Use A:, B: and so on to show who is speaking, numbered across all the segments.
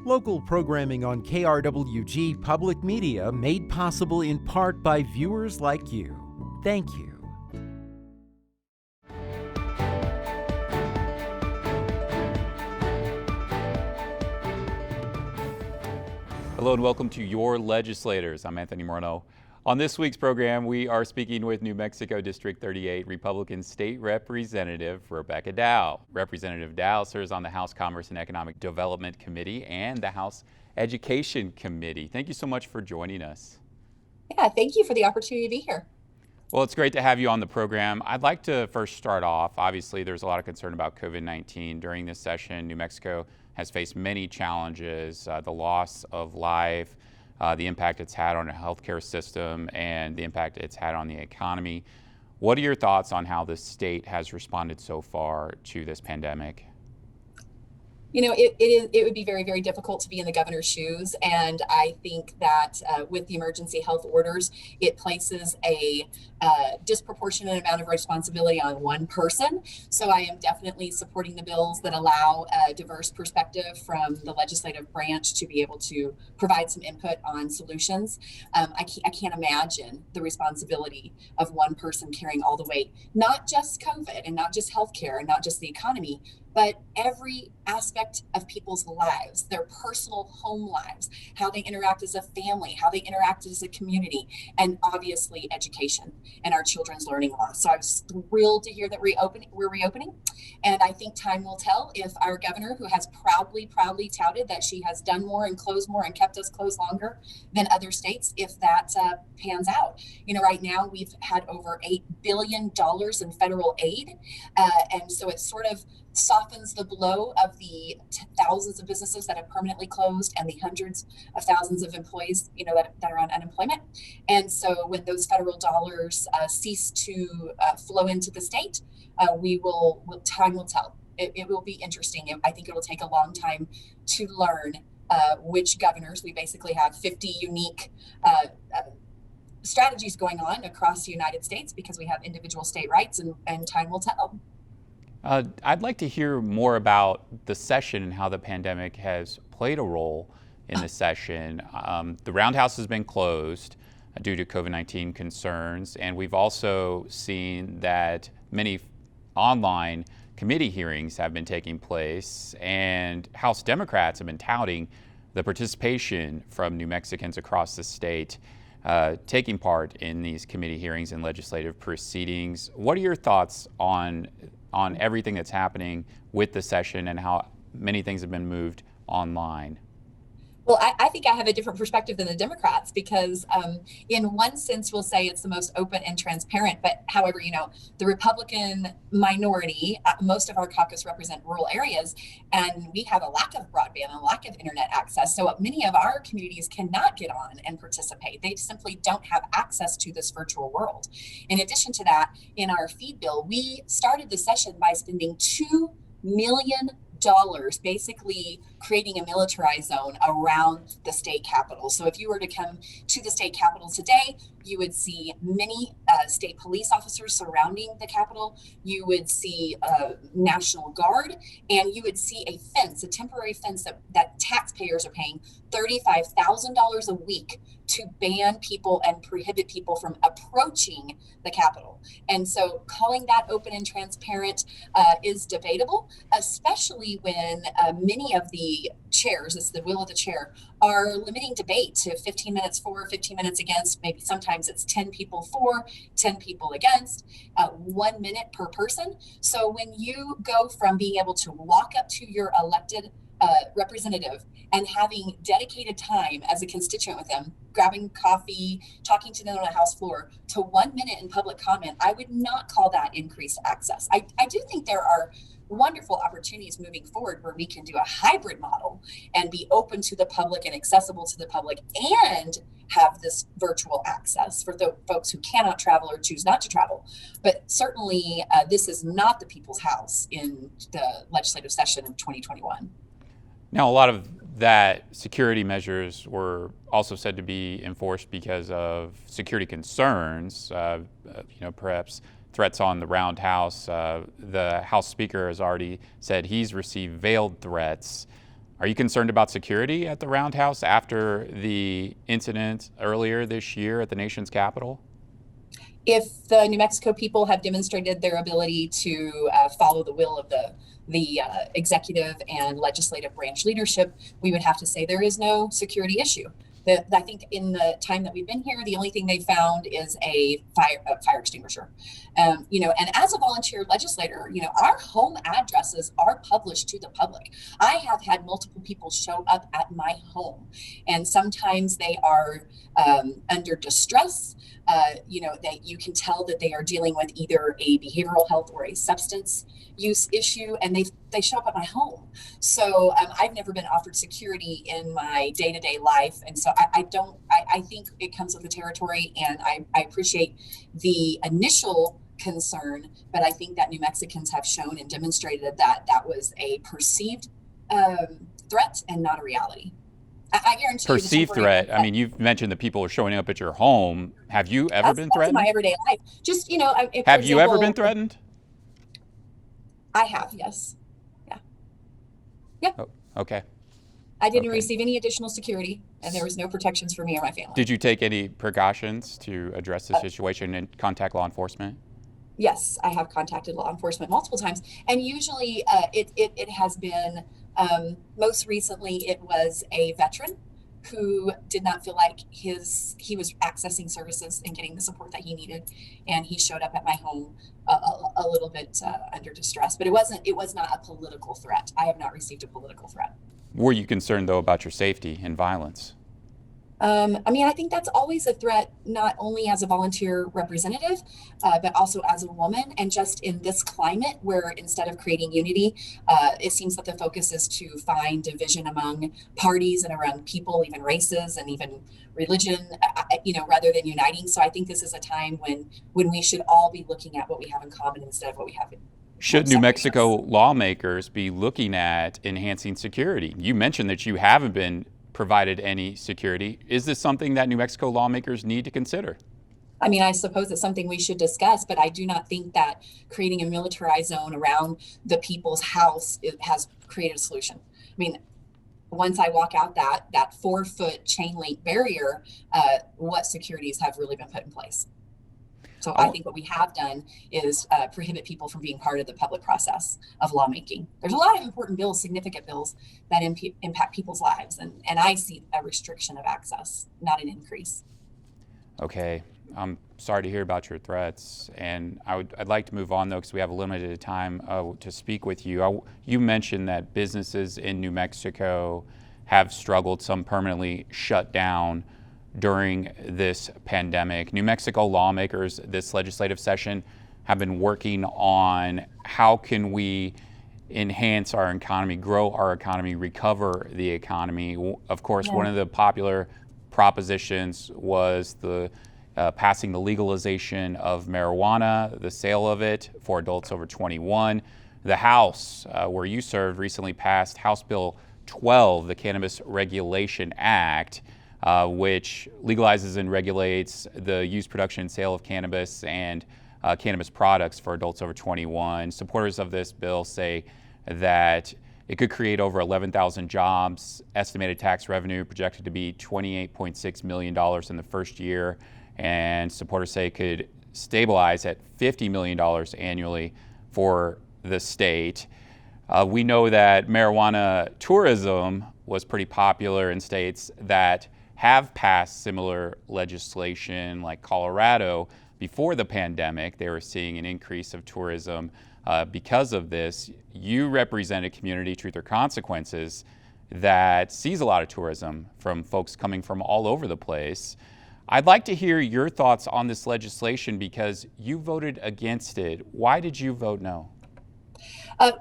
A: Local programming on KRWG Public Media made possible in part by viewers like you. Thank you.
B: Hello and welcome to Your Legislators. I'm Anthony Moreno. On this week's program, we are speaking with New Mexico District 38 Republican State Representative Rebecca Dow. Representative Dow serves on the House Commerce and Economic Development Committee and the House Education Committee. Thank you so much for joining us.
C: Yeah, thank you for the opportunity to be here.
B: Well, it's great to have you on the program. I'd like to first start off. Obviously, there's a lot of concern about COVID-19 during this session. New Mexico has faced many challenges, the loss of life, the impact it's had on the healthcare system, and the impact it's had on the economy. What are your thoughts on how the state has responded so far to this pandemic?
C: You know, it would be very, very difficult to be in the governor's shoes. And I think that with the emergency health orders, it places a disproportionate amount of responsibility on one person. So I am definitely supporting the bills that allow a diverse perspective from the legislative branch to be able to provide some input on solutions. I can't imagine the responsibility of one person carrying all the weight, not just COVID and not just healthcare and not just the economy, but every aspect of people's lives, their personal home lives, how they interact as a family, how they interact as a community, and obviously education and our children's learning loss. So I was thrilled to hear that we're reopening. And I think time will tell if our governor, who has proudly touted that she has done more and closed more and kept us closed longer than other states, if that pans out. You know, right now we've had over $8 billion in federal aid. And so it sort of softens the blow of the thousands of businesses that have permanently closed and the hundreds of thousands of employees, you know, that are on unemployment. And so when those federal dollars cease to flow into the state, time will tell. It will be interesting. I think it will take a long time to learn which governors. We basically have 50 unique strategies going on across the United States because we have individual state rights, and time will tell.
B: I'd like to hear more about the session and how the pandemic has played a role in the session. The Roundhouse has been closed due to COVID-19 concerns, and we've also seen that many online committee hearings have been taking place, and House Democrats have been touting the participation from New Mexicans across the state taking part in these committee hearings and legislative proceedings. What are your thoughts on everything that's happening with the session and how many things have been moved online?
C: Well, I think I have a different perspective than the Democrats because in one sense, we'll say it's the most open and transparent. But however, you know, the Republican minority, most of our caucus represent rural areas, and we have a lack of broadband and a lack of internet access. So many of our communities cannot get on and participate. They simply don't have access to this virtual world. In addition to that, in our feed bill, we started the session by spending $2 million basically creating a militarized zone around the state capitol. So if you were to come to the state capitol today, you would see many state police officers surrounding the capitol. You would see a National Guard, and you would see a fence, a temporary fence that taxpayers are paying $35,000 a week to ban people and prohibit people from approaching the Capitol. And so calling that open and transparent is debatable, especially when many of the chairs, it's the will of the chair, are limiting debate to 15 minutes for, 15 minutes against. Maybe sometimes it's 10 people for, 10 people against, 1 minute per person. So when you go from being able to walk up to your elected representative and having dedicated time as a constituent with them, grabbing coffee, talking to them on the House floor, to 1 minute in public comment, I would not call that increased access. I do think there are wonderful opportunities moving forward where we can do a hybrid model and be open to the public and accessible to the public and have this virtual access for the folks who cannot travel or choose not to travel. But certainly this is not the people's house in the legislative session of 2021.
B: Now, a lot of that security measures were also said to be enforced because of security concerns, perhaps threats on the Roundhouse. The House Speaker has already said he's received veiled threats. Are you concerned about security at the Roundhouse after the incident earlier this year at the nation's capital?
C: If the New Mexico people have demonstrated their ability to follow the will of the executive and legislative branch leadership, we would have to say there is no security issue. I think in the time that we've been here, the only thing they found is a fire extinguisher. And as a volunteer legislator, our home addresses are published to the public. I have had multiple people show up at my home, and sometimes they are under distress. That you can tell that they are dealing with either a behavioral health or a substance use issue, and they show up at my home. So I've never been offered security in my day-to-day life, and so I think it comes with the territory, and I appreciate the initial concern, but I think that New Mexicans have shown and demonstrated that that was a perceived threat and not a reality. I guarantee you.
B: Perceived threat. I mean, you've mentioned that people are showing up at your home. Have you ever been threatened?
C: That's my everyday life. Just,
B: have you ever been threatened?
C: I have, yes. Yeah. Yeah.
B: Oh, okay.
C: I didn't receive any additional security, and there was no protections for me or my family.
B: Did you take any precautions to address the situation and contact law enforcement?
C: Yes, I have contacted law enforcement multiple times, and usually it has been, most recently it was a veteran who did not feel like he was accessing services and getting the support that he needed, and he showed up at my home a little bit under distress. But it was not a political threat. I have not received a political threat.
B: Were you concerned though about your safety and violence?
C: I think that's always a threat, not only as a volunteer representative, but also as a woman. And just in this climate where instead of creating unity, it seems that the focus is to find division among parties and around people, even races and even religion, rather than uniting. So I think this is a time when we should all be looking at what we have in common instead of what we have in
B: Should New Mexico lawmakers be looking at enhancing security? You mentioned that you haven't been provided any security. Is this something that New Mexico lawmakers need to consider?
C: I suppose it's something we should discuss, but I do not think that creating a militarized zone around the people's house has created a solution. Once I walk out that 4-foot chain link barrier, what securities have really been put in place? So I think what we have done is prohibit people from being part of the public process of lawmaking. There's a lot of important bills, significant bills that impact people's lives, and I see a restriction of access, not an increase.
B: Okay, I'm sorry to hear about your threats, and I'd like to move on though, because we have a limited time to speak with you. You mentioned that businesses in New Mexico have struggled, some permanently shut down during this pandemic. New Mexico lawmakers this legislative session have been working on how can we enhance our economy, grow our economy, recover the economy. Of course, one of the popular propositions was the passing the legalization of marijuana, the sale of it for adults over 21. The House, where you served, recently passed House Bill 12, the Cannabis Regulation Act, which legalizes and regulates the use, production, and sale of cannabis and cannabis products for adults over 21. Supporters of this bill say that it could create over 11,000 jobs, estimated tax revenue projected to be $28.6 million in the first year, and supporters say it could stabilize at $50 million annually for the state. We know that marijuana tourism was pretty popular in states that have passed similar legislation, like Colorado. Before the pandemic, they were seeing an increase of tourism because of this. You represent a community, Truth or Consequences, that sees a lot of tourism from folks coming from all over the place. I'd like to hear your thoughts on this legislation because you voted against it. Why did you vote no?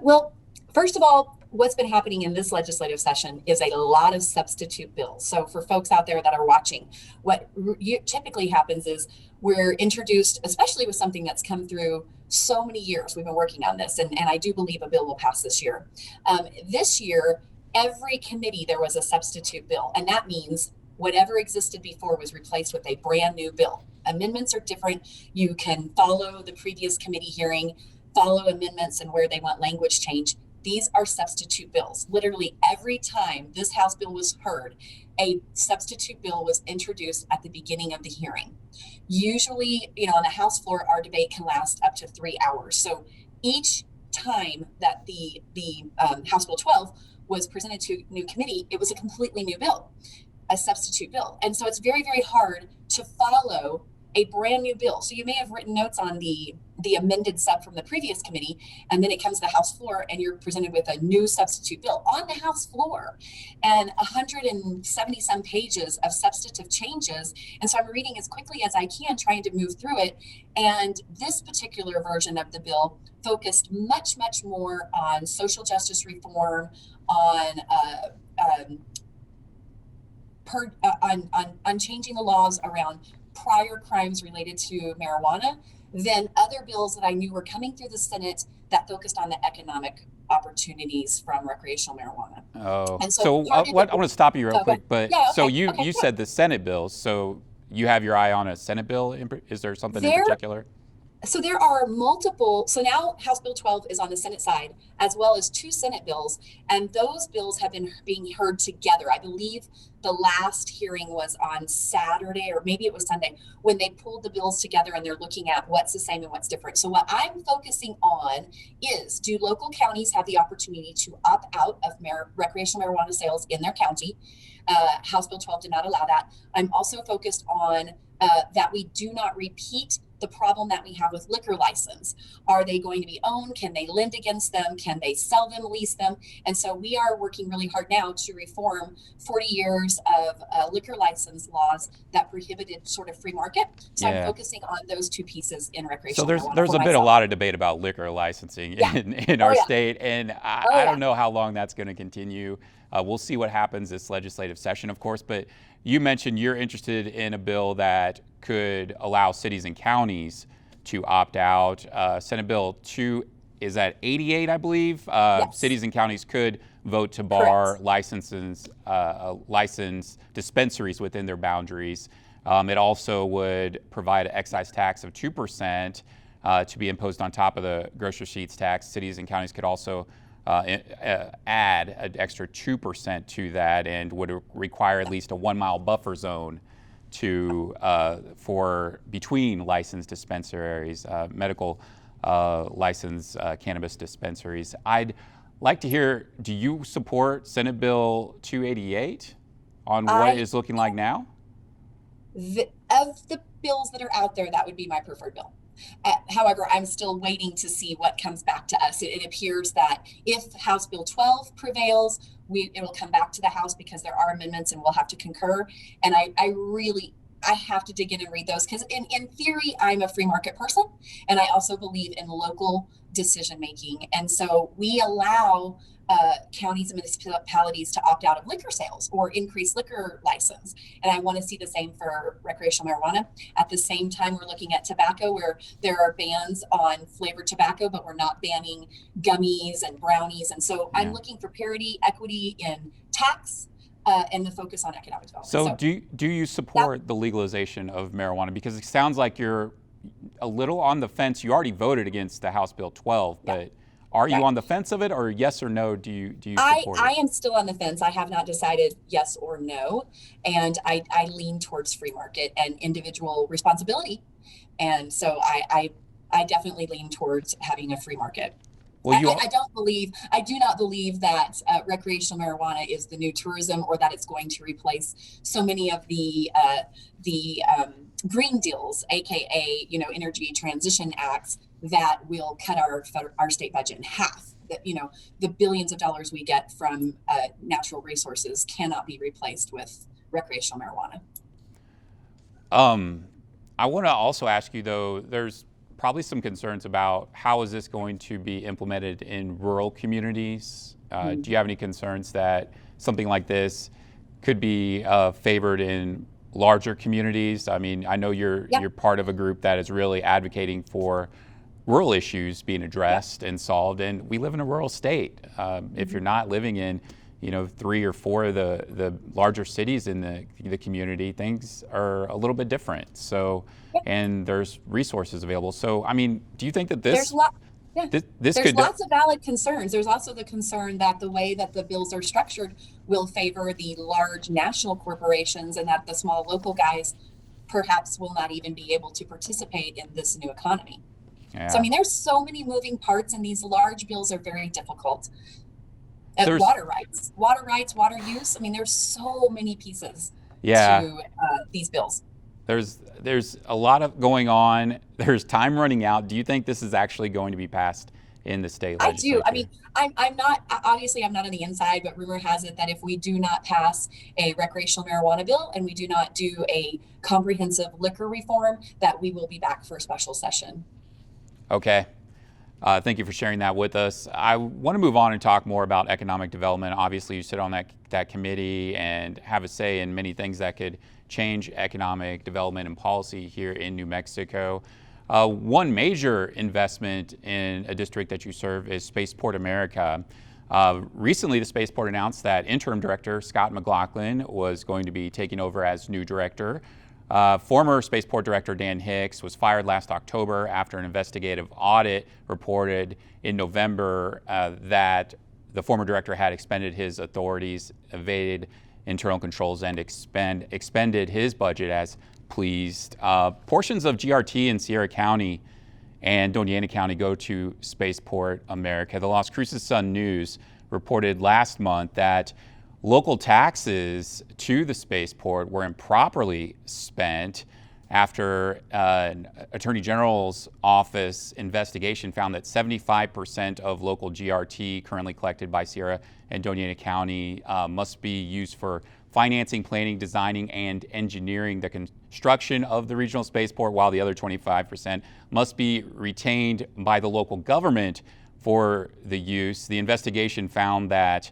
C: Well, first of all, what's been happening in this legislative session is a lot of substitute bills. So for folks out there that are watching, what typically happens is we're introduced, especially with something that's come through so many years. We've been working on this, and I do believe a bill will pass this year. This year, every committee, there was a substitute bill, and that means whatever existed before was replaced with a brand new bill. Amendments are different. You can follow the previous committee hearing, follow amendments and where they want language change. these are substitute bills. Literally every time this House bill was heard, a substitute bill was introduced at the beginning of the hearing. Usually, on the House floor, our debate can last up to 3 hours. So each time that the House Bill 12 was presented to new committee, it was a completely new bill, a substitute bill. And so it's very, very hard to follow a brand new bill. So you may have written notes on the amended sub from the previous committee, and then it comes to the House floor and you're presented with a new substitute bill on the House floor and 170 some pages of substantive changes. And so I'm reading as quickly as I can, trying to move through it. And this particular version of the bill focused much, much more on social justice reform, on changing the laws around prior crimes related to marijuana than other bills that I knew were coming through the Senate that focused on the economic opportunities from recreational marijuana.
B: Oh, and so I want to stop you real quick, but yeah, okay, so you said the Senate bills, so you have your eye on a Senate bill? Is there something in particular?
C: So there are multiple. So now House Bill 12 is on the Senate side, as well as 2 Senate bills, and those bills have been being heard together. I believe the last hearing was on Saturday, or maybe it was Sunday, when they pulled the bills together and they're looking at what's the same and what's different. So what I'm focusing on is, do local counties have the opportunity to opt out of recreational marijuana sales in their county? House Bill 12 did not allow that. I'm also focused on that we do not repeat the problem that we have with liquor license. Are they going to be owned? Can they lend against them? Can they sell them, lease them? And so we are working really hard now to reform 40 years of liquor license laws that prohibited sort of free market. So I'm focusing on those 2 pieces in recreational marijuana.
B: So there's a lot of debate about liquor licensing in our state, and I don't know how long that's going to continue. We'll see what happens this legislative session, of course, but you mentioned you're interested in a bill that could allow cities and counties to opt out. Senate Bill 2 is at 88, I believe. Yes. Cities and counties could vote to bar licensed dispensaries within their boundaries. It also would provide an excise tax of 2% to be imposed on top of the grocery receipts tax. Cities and counties could also add an extra 2% to that, and would require at least a 1-mile buffer zone for between licensed dispensaries, medical licensed cannabis dispensaries. I'd like to hear, do you support Senate Bill 288 on what it is looking like now?
C: Of the bills that are out there, that would be my preferred bill. However, I'm still waiting to see what comes back to us. It appears that if House Bill 12 prevails, it will come back to the House because there are amendments and we'll have to concur. And I have to dig in and read those because in theory, I'm a free market person. And I also believe in local decision making. And so we allow counties and municipalities to opt out of liquor sales or increase liquor license. And I want to see the same for recreational marijuana. At the same time, we're looking at tobacco where there are bans on flavored tobacco, but we're not banning gummies and brownies. And so I'm looking for parity, equity in tax, and the focus on economic development.
B: So do you support the legalization of marijuana? Because it sounds like you're a little on the fence. You already voted against the House Bill 12, but are you on the fence of it, or yes or no, do you support it?
C: I am still on the fence. I have not decided yes or no. And I lean towards free market and individual responsibility. And so I definitely lean towards having a free market. Well, I do not believe that recreational marijuana is the new tourism, or that it's going to replace so many of the green deals, aka energy transition acts that will cut our state budget in half. That the billions of dollars we get from natural resources cannot be replaced with recreational marijuana.
B: I want to also ask you though, there's probably some concerns about how is this going to be implemented in rural communities. Do you have any concerns that something like this could be favored in larger communities? I mean, I know you're part of a group that is really advocating for rural issues being addressed and solved, and we live in a rural state. If you're not living in 3 or 4 of the larger cities in the community, things are a little bit different. So, and there's resources available. So, I mean, do you think that this?
C: Yeah.
B: This
C: There's
B: could,
C: lots of valid concerns. There's also the concern that the way that the bills are structured will favor the large national corporations and that the small local guys perhaps will not even be able to participate in this new economy. So, I
B: yeah.
C: mean, there's so many moving parts, and these large bills are very difficult.
B: There's,
C: Water rights, water use. I mean, there's so many pieces
B: yeah.
C: to these bills.
B: There's a lot of going on. There's time running out. Do you think this is actually going to be passed in the state
C: I
B: legislature?
C: do. I mean, I'm not, obviously, I'm not on the inside, but rumor has it that if we do not pass a recreational marijuana bill and we do not do a comprehensive liquor reform, that we will be back for a special session.
B: Okay. Thank you for sharing that with us. I want to move on and talk more about economic development. Obviously, you sit on that committee and have a say in many things that could change economic development and policy here in New Mexico. One major investment in a district that you serve is Spaceport America. Recently, the Spaceport announced that interim director Scott McLaughlin was going to be taking over as new director. Former Spaceport Director Dan Hicks was fired last October after an investigative audit reported in November that the former director had expended his authorities, evaded internal controls, and expended his budget as pleased. Portions of GRT in Sierra County and Doña Ana County go to Spaceport America. The Las Cruces Sun-News reported last month that local taxes to the spaceport were improperly spent after an Attorney General's office investigation found that 75% of local GRT currently collected by Sierra and Doña Ana County must be used for financing, planning, designing, and engineering the construction of the regional spaceport, while the other 25% must be retained by the local government for the use. The investigation found that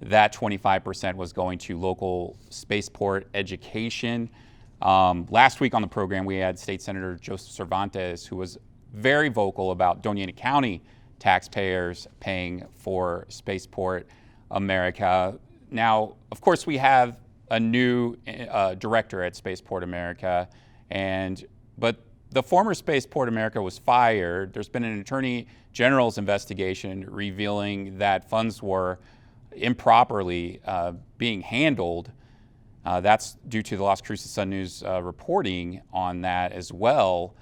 B: 25% was going to local spaceport education. Last week on the program, we had State Senator Joseph Cervantes, who was very vocal about Doña Ana County taxpayers paying for Spaceport America. Now, of course, we have a new director at Spaceport America, but the former Spaceport America was fired. There's been an Attorney General's investigation revealing that funds were improperly being handled. That's due to the Las Cruces Sun-News reporting on that as well.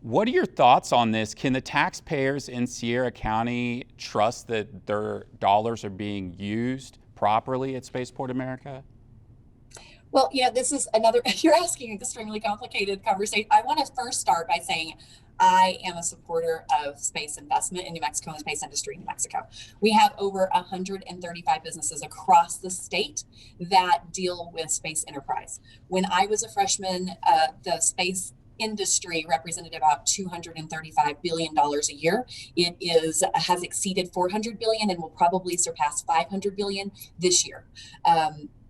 B: What are your thoughts on this? Can the taxpayers in Sierra County trust that their dollars are being used properly at Spaceport America?
C: Well, this is another, you're asking an extremely complicated conversation. I want to first start by saying I am a supporter of space investment in New Mexico and the space industry in New Mexico. We have over 135 businesses across the state that deal with space enterprise. When I was a freshman, the space industry represented about $235 billion a year. It has exceeded $400 billion and will probably surpass $500 billion this year.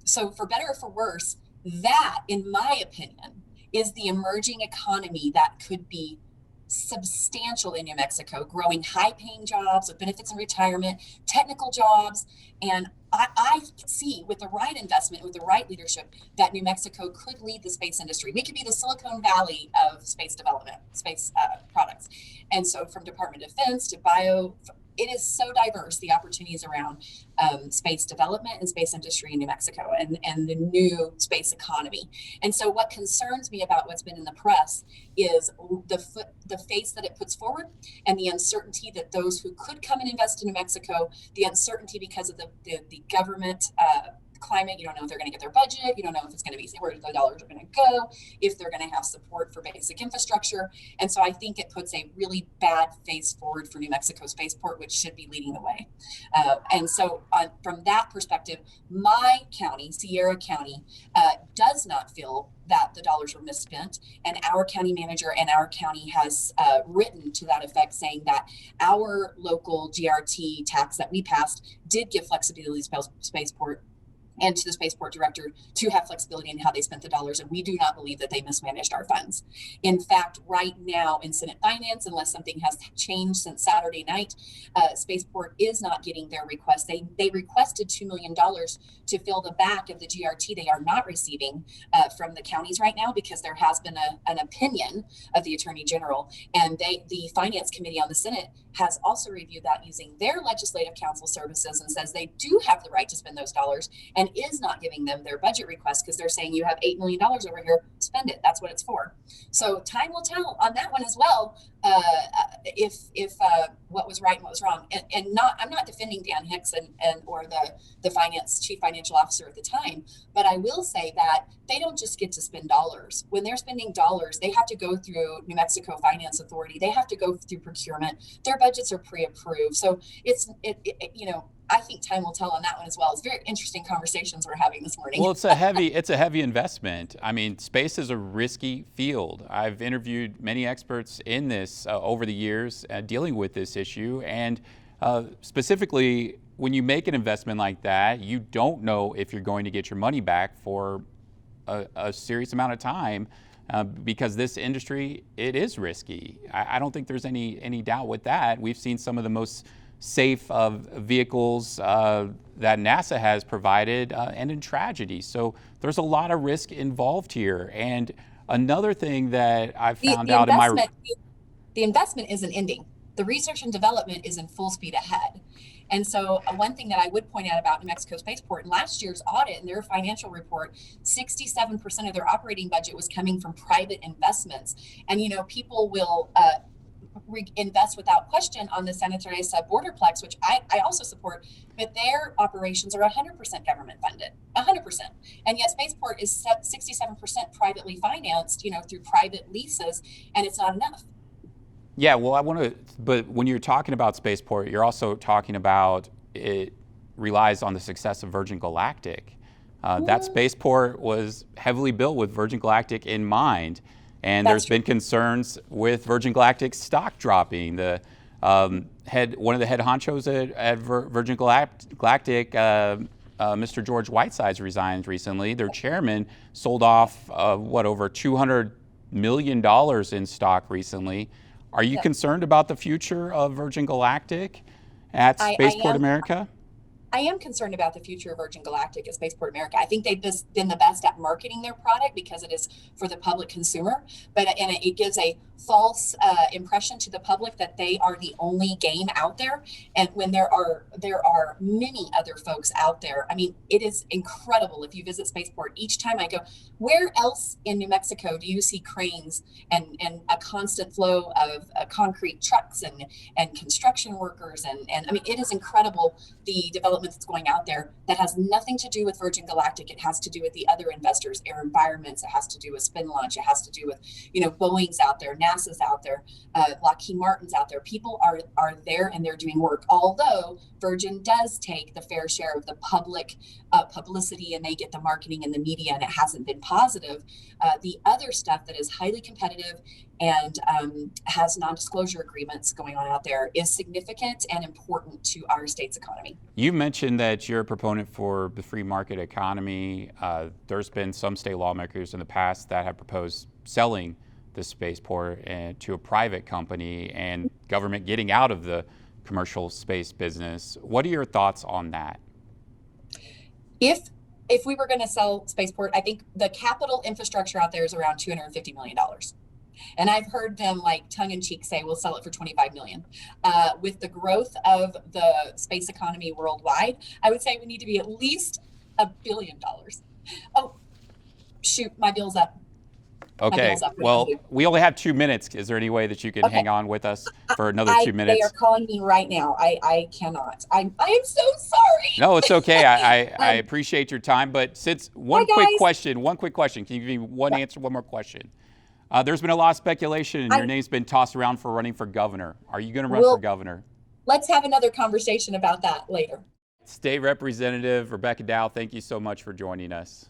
C: So for better or for worse, that, in my opinion, is the emerging economy that could be substantial in New Mexico, growing high-paying jobs with benefits and retirement, technical jobs. And I see, with the right investment, with the right leadership, that New Mexico could lead the space industry. We could be the Silicon Valley of space development, space products. And so from Department of Defense to bio, it is so diverse, the opportunities around space development and space industry in New Mexico and the new space economy. And so what concerns me about what's been in the press is the face that it puts forward and the uncertainty that those who could come and invest in New Mexico, the uncertainty because of the government climate. You don't know if they're going to get their budget. You don't know if it's going to be where the dollars are going to go, if they're going to have support for basic infrastructure. And so I think it puts a really bad face forward for New Mexico Spaceport, which should be leading the way. And so from that perspective, my county, Sierra County, does not feel that the dollars were misspent. And our county manager and our county has written to that effect, saying that our local GRT tax that we passed did give flexibility to Spaceport and to the spaceport director to have flexibility in how they spent the dollars. And we do not believe that they mismanaged our funds. In fact, right now in Senate Finance, unless something has changed since Saturday night, spaceport is not getting their request. They requested $2 million to fill the back of the GRT. They are not receiving from the counties right now because there has been an opinion of the Attorney General. And the Finance Committee on the Senate has also reviewed that using their legislative counsel services and says they do have the right to spend those dollars and is not giving them their budget request because they're saying you have $8 million over here, spend it. That's what it's for. So time will tell on that one as well, if what was right and what was wrong. And I'm not defending Dan Hicks and or the chief financial officer at the time, but I will say that they don't just get to spend dollars. When they're spending dollars, they have to go through New Mexico Finance Authority. They have to go through procurement. Their budgets are pre-approved. So I think time will tell on that one as well. It's very interesting conversations we're having this morning.
B: Well, it's a heavy investment. I mean, space is a risky field. I've interviewed many experts in this over the years dealing with this issue, and specifically, when you make an investment like that, you don't know if you're going to get your money back for a serious amount of time because this industry, it is risky. I don't think there's any doubt with that. We've seen some of the most safe vehicles that NASA has provided end in tragedy. So there's a lot of risk involved here. And another thing that I've found out
C: the investment isn't ending. The research and development is in full speed ahead. And so one thing that I would point out about New Mexico Spaceport, in last year's audit, in their financial report, 67% of their operating budget was coming from private investments. And, people will invest without question on the Santa Teresa Borderplex, which I also support, but their operations are 100% government funded, 100%. And yet Spaceport is 67% privately financed, through private leases, and it's not enough.
B: Yeah, well, but when you're talking about Spaceport, you're also talking about it relies on the success of Virgin Galactic. That Spaceport was heavily built with Virgin Galactic in mind. And there's been concerns with Virgin Galactic's stock dropping. One of the head honchos at Virgin Galactic, Mr. George Whitesides, resigned recently. Their chairman sold off over $200 million in stock recently. Are you concerned about the future of Virgin Galactic at Spaceport America?
C: I am concerned about the future of Virgin Galactic at Spaceport America. I think they've just been the best at marketing their product because it is for the public consumer, and it gives a false impression to the public that they are the only game out there. And when there are many other folks out there. I mean, it is incredible if you visit Spaceport. Each time I go, where else in New Mexico do you see cranes and a constant flow of concrete trucks and construction workers? And I mean, it is incredible, the development that's going out there that has nothing to do with Virgin Galactic. It has to do with the other investors, Air Environments. It has to do with Spin Launch. It has to do with, Boeing's out there, NASA's out there, Lockheed Martin's out there. People are there and they're doing work. Although Virgin does take the fair share of the public publicity, and they get the marketing and the media, and it hasn't been positive. The other stuff that is highly competitive and has non-disclosure agreements going on out there is significant and important to our state's economy.
B: You mentioned that you're a proponent for the free market economy. There's been some state lawmakers in the past that have proposed selling the spaceport to a private company and government getting out of the commercial space business. What are your thoughts on that?
C: If we were going to sell Spaceport, I think the capital infrastructure out there is around $250 million. And I've heard them tongue in cheek say, we'll sell it for $25 million. With the growth of the space economy worldwide, I would say we need to be at least $1 billion. Oh, shoot, my bill's up.
B: Okay, well, we only have 2 minutes. Is there any way that you can hang on with us for another 2 minutes?
C: They are calling me right now. I cannot. I am so sorry.
B: No, it's okay. I appreciate your time. But since one quick question. Can you give me one answer, one more question? There's been a lot of speculation, and your name's been tossed around for running for governor. Are you going to run for governor?
C: Let's have another conversation about that later.
B: State Representative Rebecca Dow, thank you so much for joining us.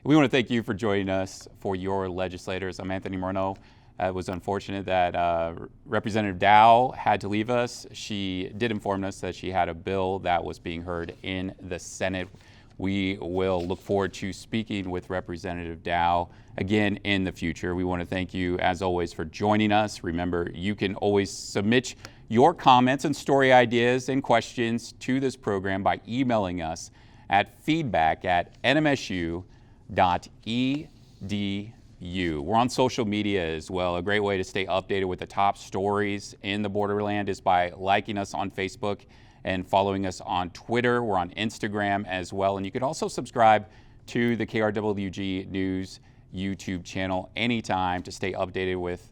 B: We want to thank you for joining us for your Legislators. I'm Anthony Morneau. It was unfortunate that Representative Dow had to leave us. She did inform us that she had a bill that was being heard in the Senate. we will look forward to speaking with Representative Dow again in the future. We want to thank you, as always, for joining us. Remember, you can always submit your comments and story ideas and questions to this program by emailing us at feedback@nmsu.edu. We're on social media as well. A great way to stay updated with the top stories in the borderland is by liking us on Facebook and following us on Twitter. We're on Instagram as well. And you can also subscribe to the KRWG News YouTube channel anytime to stay updated with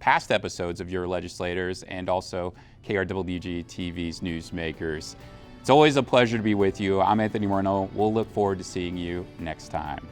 B: past episodes of your legislators and also KRWG TV's newsmakers. It's always a pleasure to be with you. I'm Anthony Moreno. We'll look forward to seeing you next time.